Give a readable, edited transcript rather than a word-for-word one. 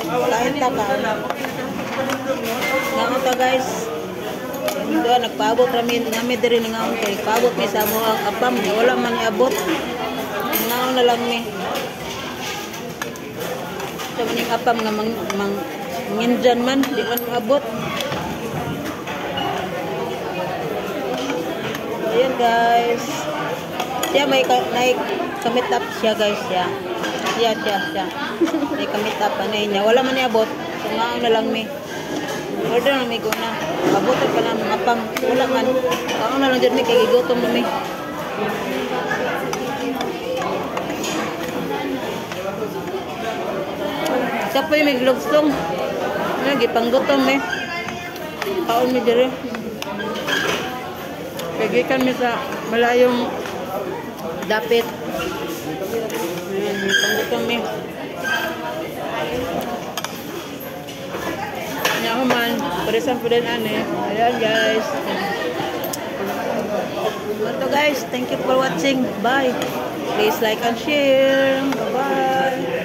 Kain ta ka. Nga ta guys. Doon nagpaabot kami diri nga kay paabot mi sa mo ang apam di wala man iabot. Ngaon na lang mi. Sa maning apam nga manginjan man di man maabot. Ayan guys. Siya may kamit up siya guys siya. Siya. May kamit up niya. Wala man iabot. So ngaon na lang mi. Order na may guna. Abutan ka ng apam. Wala man. Ako na lang dyan may kagigutom na may. Isa po yung may glugstong. Gipanggutom eh. Kaon mi dire. Kagikan mi sa malayong dapit. Gipanggutom mi. Man, parisan po din ane. Ayan guys. So guys, thank you for watching. Bye. Please like and share. Bye bye.